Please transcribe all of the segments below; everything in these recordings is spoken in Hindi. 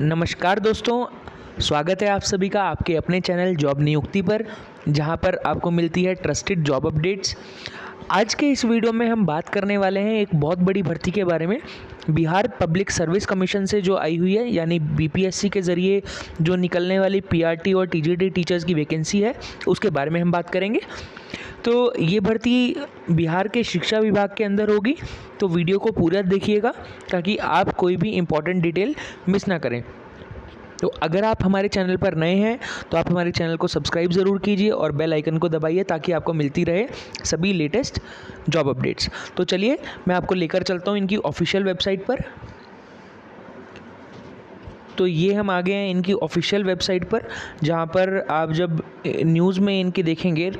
नमस्कार दोस्तों, स्वागत है आप सभी का आपके अपने चैनल जॉब नियुक्ति पर, जहां पर आपको मिलती है ट्रस्टेड जॉब अपडेट्स। आज के इस वीडियो में हम बात करने वाले हैं एक बहुत बड़ी भर्ती के बारे में। बिहार पब्लिक सर्विस कमीशन से जो आई हुई है, यानी बीपीएससी के ज़रिए जो निकलने वाली पीआरटी और टीजीटी टीचर्स की वैकेंसी है, उसके बारे में हम बात करेंगे। तो ये भर्ती बिहार के शिक्षा विभाग के अंदर होगी, तो वीडियो को पूरा देखिएगा ताकि आप कोई भी इम्पॉर्टेंट डिटेल मिस ना करें। तो अगर आप हमारे चैनल पर नए हैं तो आप हमारे चैनल को सब्सक्राइब ज़रूर कीजिए और बेल आइकन को दबाइए ताकि आपको मिलती रहे सभी लेटेस्ट जॉब अपडेट्स। तो चलिए मैं आपको लेकर चलता हूँ इनकी ऑफिशियल वेबसाइट पर। तो ये हम आ गए हैं इनकी ऑफिशियल वेबसाइट पर, जहाँ पर आप जब न्यूज़ में इनके देखेंगे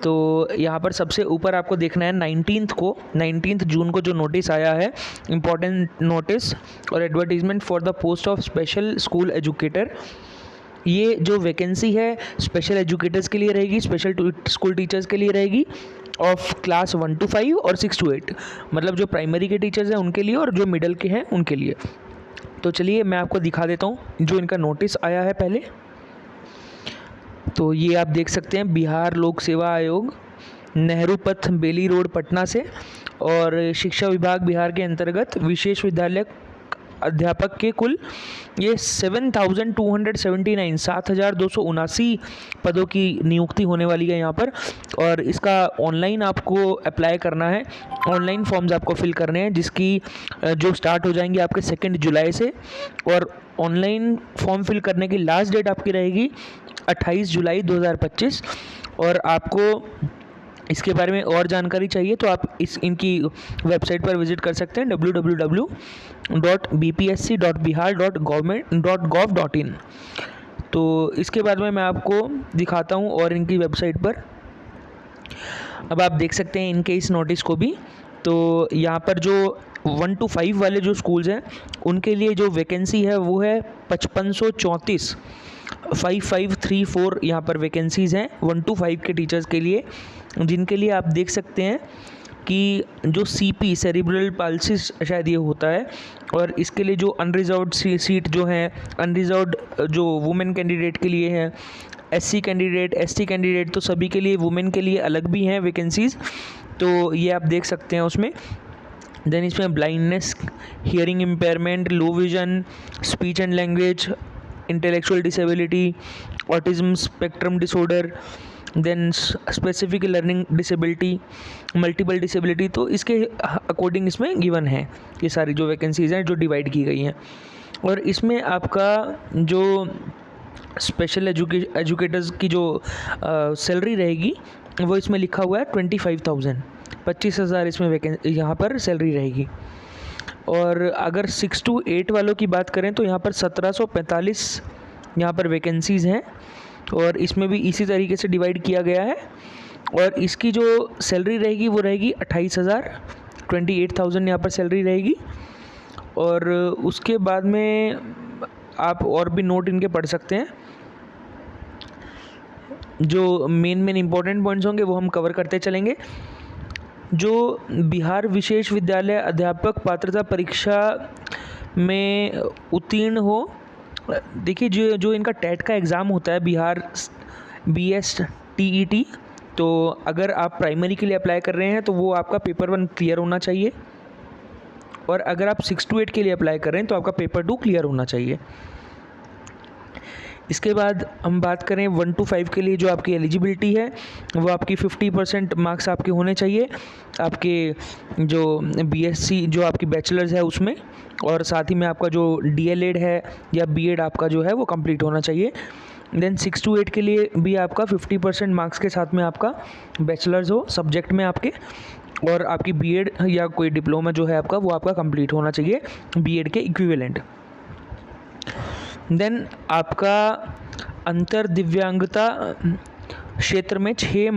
तो यहाँ पर सबसे ऊपर आपको देखना है 19 जून को जो नोटिस आया है, इम्पॉर्टेंट नोटिस और advertisement for the post of special school educator. ये जो वैकेंसी है स्पेशल एजुकेटर्स के लिए रहेगी, स्पेशल स्कूल टीचर्स के लिए रहेगी, ऑफ क्लास 1 to 5 और 6 to 8, मतलब जो प्राइमरी के टीचर्स हैं उनके लिए और जो मिडिल के हैं उनके लिए। तो चलिए मैं आपको दिखा देता हूँ जो इनका नोटिस आया है पहले। तो ये आप देख सकते हैं, बिहार लोक सेवा आयोग, नेहरू पथ, बेली रोड, पटना से, और शिक्षा विभाग बिहार के अंतर्गत विशेष विद्यालय अध्यापक के कुल ये 7,279 पदों की नियुक्ति होने वाली है यहाँ पर। और इसका ऑनलाइन आपको अप्लाई करना है, ऑनलाइन फॉर्म्स आपको फिल करने हैं, जिसकी जो स्टार्ट हो जाएंगे आपके 2 जुलाई से। और ऑनलाइन फॉर्म फिल करने की लास्ट डेट आपकी रहेगी 28 जुलाई 2025। और आपको इसके बारे में और जानकारी चाहिए तो आप इनकी वेबसाइट पर विजिट कर सकते हैं www.bpsc.bihar.gov.in। तो इसके बाद में मैं आपको दिखाता हूँ और इनकी वेबसाइट पर। अब आप देख सकते हैं इनके इस नोटिस को भी। तो यहाँ पर जो 1 to 5 वाले जो स्कूल्स हैं उनके लिए जो वैकेंसी है वो है 5534 यहाँ पर वैकेंसीज़ हैं 1 to 5 के टीचर्स के लिए, जिनके लिए आप देख सकते हैं कि जो सीपी सेरिब्रल पाल्सी शायद ये होता है, और इसके लिए जो अनरिजर्व्ड सीट जो हैं, अनरिजर्व्ड जो वुमेन कैंडिडेट के लिए हैं, एससी कैंडिडेट, एसटी कैंडिडेट, तो सभी के लिए, वुमेन के लिए अलग भी हैं वैकेंसीज़। तो ये आप देख सकते हैं उसमें। देन इसमें blindness, hearing impairment, low vision, speech and language, intellectual disability, autism spectrum disorder, then specific learning disability, multiple disability, तो इसके अकॉर्डिंग इसमें गिवन है ये सारी जो वैकेंसीज़ हैं जो डिवाइड की गई हैं। और इसमें आपका जो स्पेशल एजुकेटर्स की जो सैलरी रहेगी वो इसमें लिखा हुआ है 25,000 इसमें यहाँ पर सैलरी रहेगी। और अगर 6 to 8 वालों की बात करें तो यहाँ पर 1745 यहाँ पर वैकेंसीज़ हैं, और इसमें भी इसी तरीके से डिवाइड किया गया है। और इसकी जो सैलरी रहेगी वो रहेगी 28,000 यहाँ पर सैलरी रहेगी। और उसके बाद में आप और भी नोट इनके पढ़ सकते हैं। जो मेन इम्पोर्टेंट पॉइंट्स होंगे वो हम कवर करते चलेंगे। जो बिहार विशेष विद्यालय अध्यापक पात्रता परीक्षा में उत्तीर्ण हो, देखिए जो इनका टेट का एग्ज़ाम होता है, बिहार BSTET, तो अगर आप प्राइमरी के लिए अप्लाई कर रहे हैं तो वो आपका पेपर 1 क्लियर होना चाहिए, और अगर आप 6 to 8 के लिए अप्लाई कर रहे हैं तो आपका पेपर 2 क्लियर होना चाहिए। इसके बाद हम बात करें 1 to 5 के लिए जो आपकी एलिजिबिलिटी है वो आपकी 50% मार्क्स आपके होने चाहिए आपके जो BSc जो आपकी बैचलर्स है उसमें, और साथ ही में आपका जो DLED है या B.Ed आपका जो है वो कंप्लीट होना चाहिए। देन 6 to 8 के लिए भी आपका 50% मार्क्स के साथ में आपका बैचलर्स हो सब्जेक्ट में आपके, और आपकी B.Ed या कोई डिप्लोमा जो है आपका वो आपका कंप्लीट होना चाहिए B.Ed के इक्विवेलेंट। देन आपका अंतर दिव्यांगता क्षेत्र में 6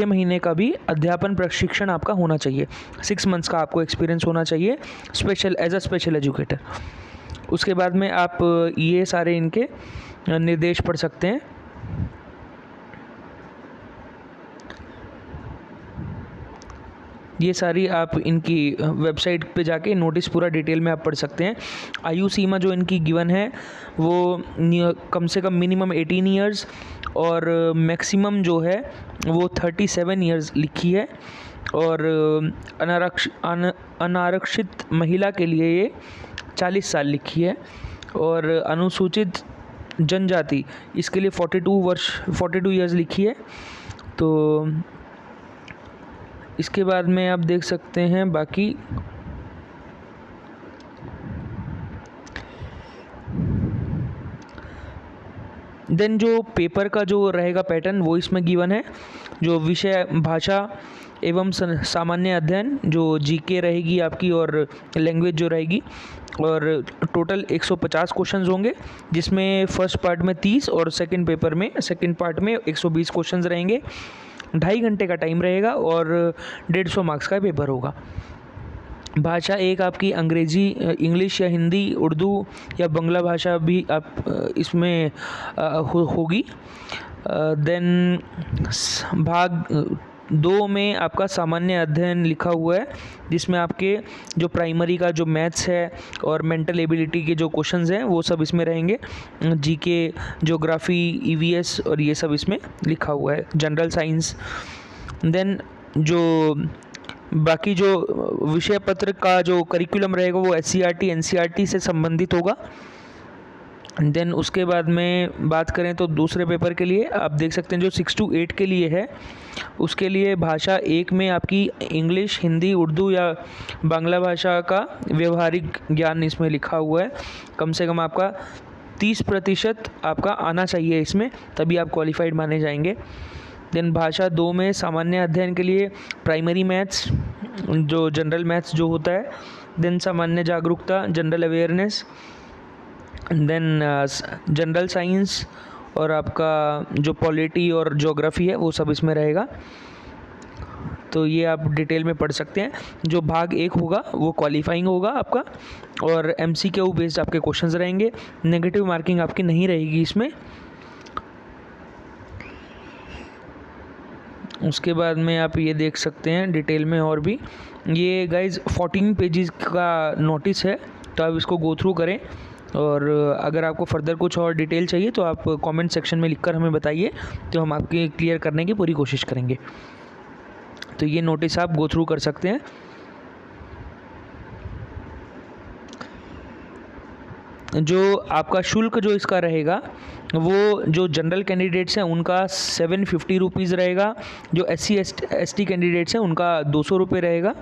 महीने का भी अध्यापन प्रशिक्षण आपका होना चाहिए, 6 मंथ्स का आपको एक्सपीरियंस होना चाहिए एज अ स्पेशल एजुकेटर। उसके बाद में आप ये सारे इनके निर्देश पढ़ सकते हैं। ये सारी आप इनकी वेबसाइट पे जाके नोटिस पूरा डिटेल में आप पढ़ सकते हैं। आयु सीमा जो इनकी गिवन है वो कम से कम मिनिमम 18 ईयर्स और मैक्सिमम जो है वो 37 ईयर्स लिखी है। और अनारक्षित महिला के लिए ये 40 साल लिखी है। और अनुसूचित जनजाति इसके लिए 42 ईयर्स लिखी है। तो इसके बाद में आप देख सकते हैं बाकी देन जो पेपर का जो रहेगा पैटर्न वो इसमें गिवन है। जो विषय भाषा एवं सामान्य अध्ययन जो जीके रहेगी आपकी और लैंग्वेज जो रहेगी, और टोटल 150 क्वेश्चंस होंगे, जिसमें फर्स्ट पार्ट में 30 और सेकंड पार्ट में 120 क्वेश्चंस रहेंगे। 2.5 घंटे का टाइम रहेगा और 150 मार्क्स का पेपर होगा। भाषा एक आपकी अंग्रेज़ी, इंग्लिश या हिंदी, उर्दू या बंगला भाषा भी आप इसमें होगी। देन भाग 2 में आपका सामान्य अध्ययन लिखा हुआ है, जिसमें आपके जो प्राइमरी का जो मैथ्स है और मेंटल एबिलिटी के जो क्वेश्चंस हैं वो सब इसमें रहेंगे। जीके, ज्योग्राफी, ईवीएस और ये सब इसमें लिखा हुआ है, जनरल साइंस। देन जो बाकी जो विषय पत्र का जो करिकुलम रहेगा वो एससीईआरटी एनसीईआरटी से संबंधित होगा। देन उसके बाद में बात करें तो दूसरे पेपर के लिए आप देख सकते हैं जो 6 to 8 के लिए है, उसके लिए भाषा एक में आपकी इंग्लिश, हिंदी, उर्दू या बांग्ला भाषा का व्यवहारिक ज्ञान इसमें लिखा हुआ है। कम से कम आपका 30% आपका आना चाहिए इसमें, तभी आप क्वालिफाइड माने जाएंगे। देन भाषा 2 में सामान्य अध्ययन के लिए प्राइमरी मैथ्स, जो जनरल मैथ्स जो होता है, देन सामान्य जागरूकता, general awareness, then general science और आपका जो पॉलिटी और ज्योग्राफी है वो सब इसमें रहेगा। तो ये आप डिटेल में पढ़ सकते हैं। जो भाग 1 होगा वो क्वालिफाइंग होगा आपका, और MCQ बेस्ड आपके क्वेश्चंस रहेंगे। नेगेटिव मार्किंग आपकी नहीं रहेगी इसमें। उसके बाद में आप ये देख सकते हैं डिटेल में और भी। ये गाइज 14 पेजेस का नोटिस है, तो आप इसको गो थ्रू करें। और अगर आपको फर्दर कुछ और डिटेल चाहिए तो आप कमेंट सेक्शन में लिखकर हमें बताइए, तो हम आपके क्लियर करने की पूरी कोशिश करेंगे। तो ये नोटिस आप गो थ्रू कर सकते हैं। जो आपका शुल्क जो इसका रहेगा वो जो जनरल कैंडिडेट्स हैं उनका 750 रुपीज़ रहेगा। जो SC ST कैंडिडेट्स हैं उनका 200 रुपये रहेगा।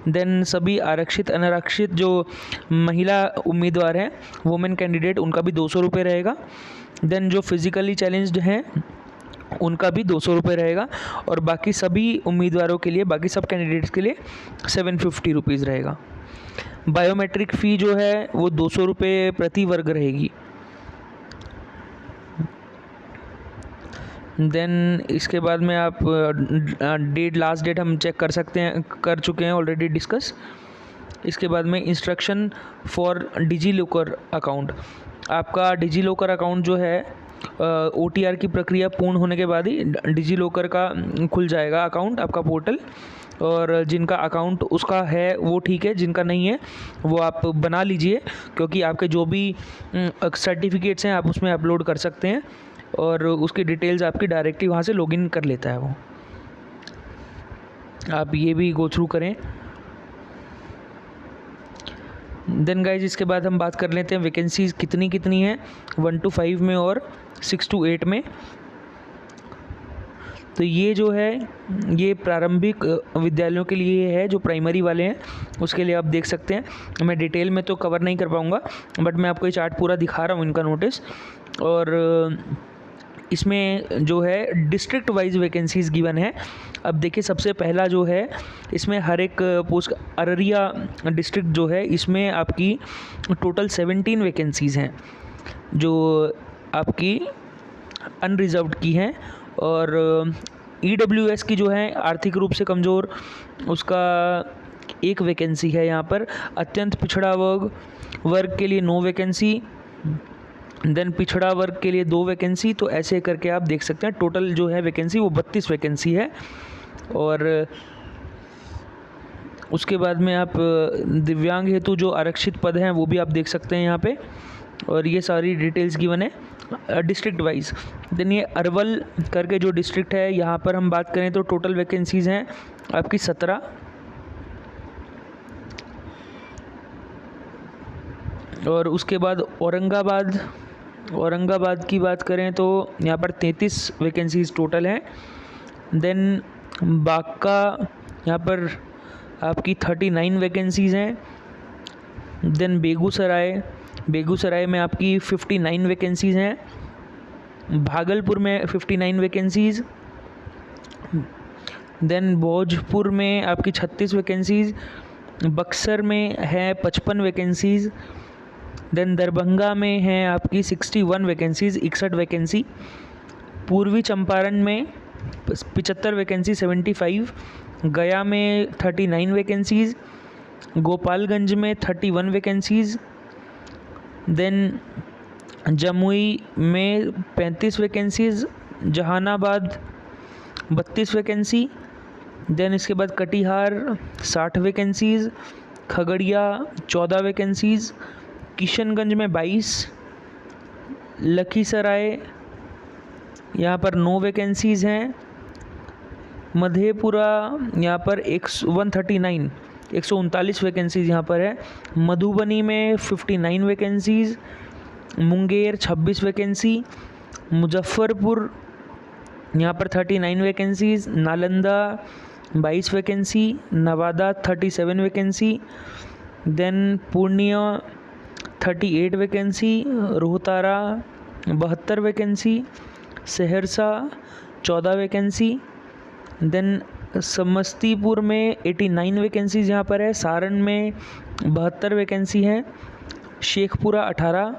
देन सभी आरक्षित अनारक्षित जो महिला उम्मीदवार हैं, वुमेन कैंडिडेट, उनका भी 200 रुपये रहेगा। देन जो फिज़िकली चैलेंज्ड हैं उनका भी 200 रुपये रहेगा। और बाकी सभी उम्मीदवारों के लिए, बाकी सब कैंडिडेट्स के लिए 750 रुपीज़ रहेगा। बायोमेट्रिक फ़ी जो है वो 200 रुपये प्रति वर्ग रहेगी। देन इसके बाद में आप लास्ट डेट हम चेक कर सकते हैं, कर चुके हैं ऑलरेडी डिस्कस। इसके बाद में इंस्ट्रक्शन फॉर डिजीलॉकर अकाउंट। आपका डिजीलॉकर अकाउंट जो है OTR की प्रक्रिया पूर्ण होने के बाद ही डिजीलॉकर का खुल जाएगा अकाउंट, आपका पोर्टल। और जिनका अकाउंट उसका है वो ठीक है, जिनका नहीं है वो आप बना लीजिए, क्योंकि आपके जो भी सर्टिफिकेट्स हैं आप उसमें अपलोड कर सकते हैं और उसकी डिटेल्स आपकी डायरेक्टली वहाँ से लॉगिन कर लेता है वो। आप ये भी गो थ्रू करें। देन गाइज इसके बाद हम बात कर लेते हैं वैकेंसीज़ कितनी हैं 1 to 5 में और 6 to 8 में। तो ये जो है ये प्रारंभिक विद्यालयों के लिए है, जो प्राइमरी वाले हैं उसके लिए आप देख सकते हैं। मैं डिटेल में तो कवर नहीं कर पाऊँगा, बट मैं आपको ये चार्ट पूरा दिखा रहा हूँ इनका नोटिस। और इसमें जो है डिस्ट्रिक्ट वाइज वैकेंसीज़ गिवन है। अब देखिए सबसे पहला जो है इसमें हर एक पोस्ट, अररिया डिस्ट्रिक्ट जो है इसमें आपकी टोटल 17 वैकेंसीज़ हैं जो आपकी अनरिजर्व्ड की हैं। और EWS की जो है आर्थिक रूप से कमज़ोर, उसका 1 वैकेंसी है यहाँ पर। अत्यंत पिछड़ा वर्ग के लिए 9 वैकेंसी। देन पिछड़ा वर्ग के लिए 2 वैकेंसी। तो ऐसे करके आप देख सकते हैं टोटल जो है वैकेंसी वो 32 वैकेंसी है। और उसके बाद में आप दिव्यांग हेतु जो आरक्षित पद हैं वो भी आप देख सकते हैं यहाँ पे, और ये सारी डिटेल्स गिवन है डिस्ट्रिक्ट वाइज। देन ये अरवल करके जो डिस्ट्रिक्ट है, यहाँ पर हम बात करें तो टोटल वैकेंसीज़ हैं आपकी 17। और उसके बाद औरंगाबाद की बात करें तो यहाँ पर 33 वैकेंसीज़ टोटल हैं। देन बांका, यहाँ पर आपकी 39 वैकेंसीज़ हैं। देन बेगूसराय में आपकी 59 वैकेंसीज़ हैं। भागलपुर में 59 वैकेंसीज़। देन भोजपुर में आपकी 36 वैकेंसीज़। बक्सर में है 55 वैकेंसीज़। देन दरभंगा में है आपकी 61 वैकेंसीज़, 61 वैकेंसी। पूर्वी चंपारण में 75 वैकेंसी, 75। गया में 39 वैकेंसीज़। गोपालगंज में 31 वैकेंसीज़। देन जमुई में 35 वैकेंसीज़। जहानाबाद 32 वैकेंसी। देन इसके बाद कटिहार 60 वैकेंसीज़। खगड़िया 14 वैकेंसीज़। किशनगंज में 22। लखीसराय यहाँ पर 9 वैकेंसीज़ हैं। मधेपुरा यहाँ पर 139 वैकेंसीज़ यहाँ पर है। मधुबनी में 59 वैकेंसीज़। मुंगेर 26 वैकेंसी। मुजफ्फरपुर यहाँ पर 39 vacancies. Nalanda 22 vacancy. Nawada 37 vacancy. Then Purnia 38 vacancy. रोहतारा 72 vacancy. Saharsa 14 vacancy. Then Samastipur में 89 वैकेंसीज़ यहाँ पर है। सारण में 72 वैकेंसी हैं। शेखपुरा 18।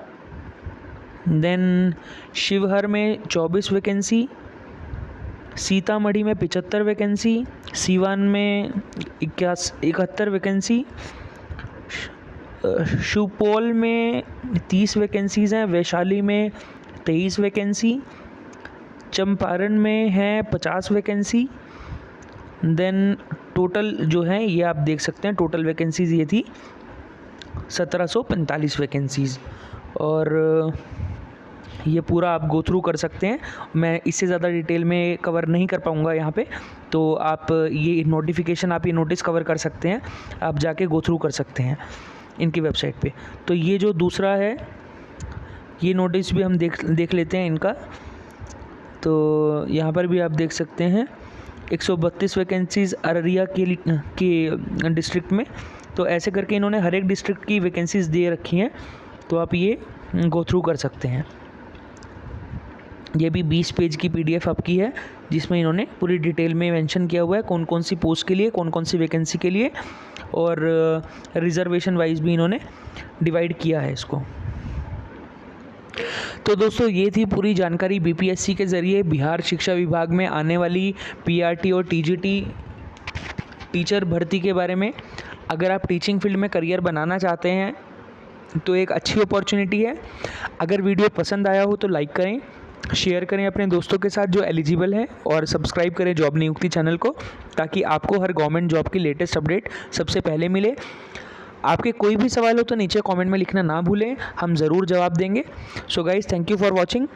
देन शिवहर में 24 वैकेंसी। सीतामढ़ी में 75 वैकेंसी। सीवान में 71 वैकेंसी। सुपौल में 30 वैकेंसीज़ हैं। वैशाली में 23 वैकेंसी। चंपारण में है 50 वैकेंसी। देन टोटल जो है ये आप देख सकते हैं, टोटल वैकेंसीज़ ये थी 1745 वैकेंसीज़। और ये पूरा आप गो थ्रू कर सकते हैं। मैं इससे ज़्यादा डिटेल में कवर नहीं कर पाऊँगा यहाँ पे, तो आप ये नोटिफिकेशन, आप ये नोटिस कवर कर सकते हैं, आप जाके गो थ्रू कर सकते हैं इनकी वेबसाइट पे। तो ये जो दूसरा है ये नोटिस भी हम देख लेते हैं इनका। तो यहाँ पर भी आप देख सकते हैं 132 वैकेंसीज़ अररिया के डिस्ट्रिक्ट में। तो ऐसे करके इन्होंने हर एक डिस्ट्रिक्ट की वैकेंसीज़ दे रखी हैं, तो आप ये गो थ्रू कर सकते हैं। ये भी 20 पेज की PDF आपकी है, जिसमें इन्होंने पूरी डिटेल में मेंशन किया हुआ है कौन कौन सी पोस्ट के लिए, कौन कौन सी वैकेंसी के लिए, और रिजर्वेशन वाइज भी इन्होंने डिवाइड किया है इसको। तो दोस्तों ये थी पूरी जानकारी BPSC के ज़रिए बिहार शिक्षा विभाग में आने वाली PRT और TGT टीचर भर्ती के बारे में। अगर आप टीचिंग फील्ड में करियर बनाना चाहते हैं तो एक अच्छी अपॉर्चुनिटी है। अगर वीडियो पसंद आया हो तो लाइक करें, शेयर करें अपने दोस्तों के साथ जो एलिजिबल हैं, और सब्सक्राइब करें जॉब नियुक्ति चैनल को, ताकि आपको हर गवर्नमेंट जॉब की लेटेस्ट अपडेट सबसे पहले मिले। आपके कोई भी सवाल हो तो नीचे कमेंट में लिखना ना भूलें, हम ज़रूर जवाब देंगे। So guys, thank you for watching.